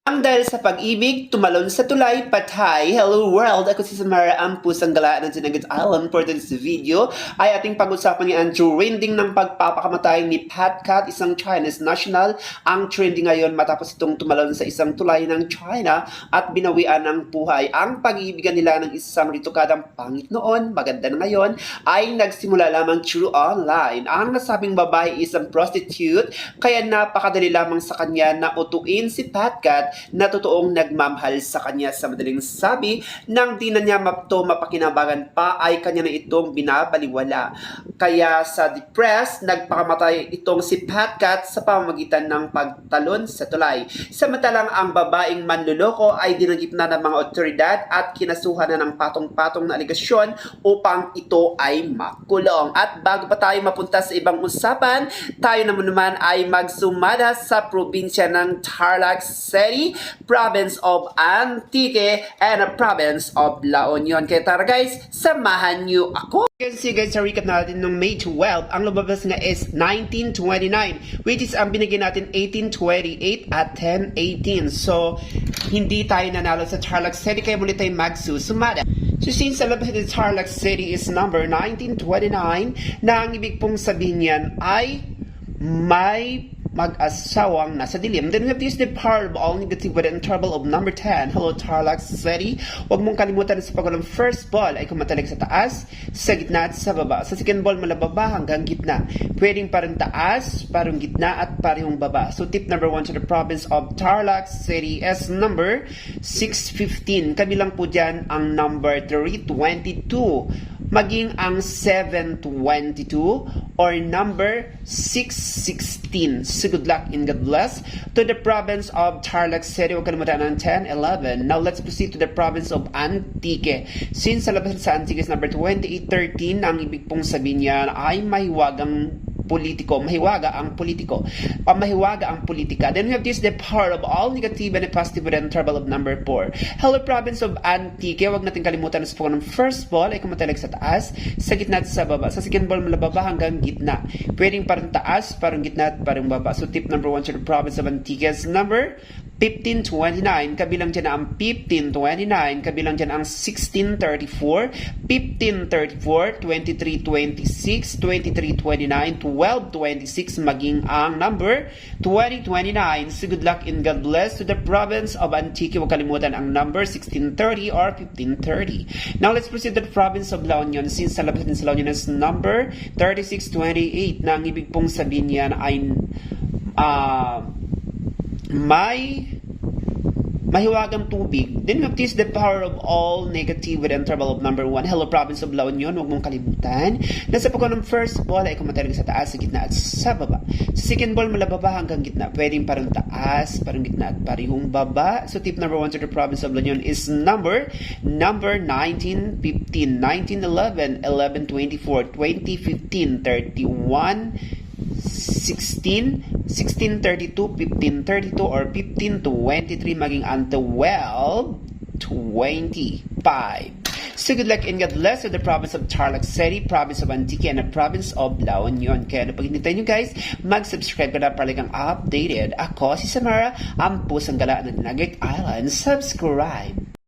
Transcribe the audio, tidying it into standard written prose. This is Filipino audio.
Ang dahil sa pag-ibig, tumalon sa tulay, patay. Hello world! Ako si Samara, ang pusang galaan ng Sinagat Island. For this video ay ating pag-usapan ni Andrew trending ng pagpapakamatay ni Pat Cat, isang Chinese national. Ang trending ngayon matapos itong tumalon sa isang tulay ng China at binawian ng buhay. Ang pag-iibigan nila ng isang ritukadang pangit noon, maganda na ngayon, ay nagsimula lamang through online. Ang nasabing babae isang prostitute, kaya napakadali lamang sa kanya na utuin si Pat Cat na totoong nagmamahal sa kanya. Sa madaling sabi, nang di na niya mapakinabangan pa ay kanya na itong binabaliwala. Kaya sa depressed, nagpakamatay itong si Pat Cat sa pamamagitan ng pagtalon sa tulay. Samantalang ang babaeng manluloko ay dinagip na ng mga otoridad at kinasuhan na ng patong-patong na aligasyon upang ito ay makulong. At bago pa tayo mapunta sa ibang usapan, tayo naman ay magsumada sa probinsya ng Tarlac City, province of Antique, and a province of La Union. Kaya tara guys, samahan niyo ako. Kasi guys, sa recap natin ng May 12, ang lumabas nga is 1929, which is ang binigyan natin 1828 at 1018. So, hindi tayo nanalo sa Tarlac City, kaya muli tayo magsusumada. So since the Tarlac City is number 1929, na ang ibig pong sabihin yan ay may mag-asawang nasa dilim. Then we have this the power of all negative with the trouble of number 10. Hello Tarlac City. Huwag mong kalimutan sa pagkulang first ball ay kumatalig sa taas, sa gitna at sa baba. Sa second ball malababa hanggang gitna. Pwedeng parang taas, parang gitna at parehong baba. So tip number 1 to the province of Tarlac City is number 615. Kabilang po dyan ang number 322. Maging ang 722 or number 616. So good luck and God bless to the province of Tarlac City. Huwag kalimutan ng 10, 11. Now let's proceed to the province of Antique. Since sa labas sa Antique is number 2813, ang ibig pong sabihin niya ay mahiwagang politiko, mahiwaga ang politiko, mahiwaga ang politika. Then we have this, the power of all negative and positive with the trouble of number 4. Hello province of Antique. Huwag natin kalimutan sa pagkulang ng first ball ay kumatalag sa taas, sa gitna at sa baba. Sa second ball malababa hanggang gitna. Pwedeng parang taas, parang gitna at parang baba. So tip number 1 to the province of Antique is number 1529, kabilang dyan ang 1529, kabilang dyan ang 1634, 1534, 2326, 2329, 1226, maging ang number 2029. So good luck and God bless to the province of Antique. Huwag kalimutan ang number 1630 or 1530. Now let's proceed to the province of La Union. Since sa labas din sa La Union is number 3628, na ang ibig pong sabihin yan ay may mahiwagang tubig. Then we have this, the power of all negative with the trouble of number 1. Hello province of La Union. Huwag mong kalimutan. Nasa pagkulang ng first ball ay kumatalig sa taas, sa gitna at sa baba. Sa second ball malababa hanggang gitna. Pwedeng parang taas, parang gitna at parehong baba. So tip number 1 to the province of La Union is number 1915, 1911, 1124, 2015, 31, 16, 1632, 1532, or 1523, maging ang 1225. So good luck and God bless to the province of Tarlac City, province of Antique, and the province of La Union. Kaya napag hinintay nyo guys, mag-subscribe ka na para kang updated. Ako si Samara, ang pusang galaan ng Nugget Island. Subscribe!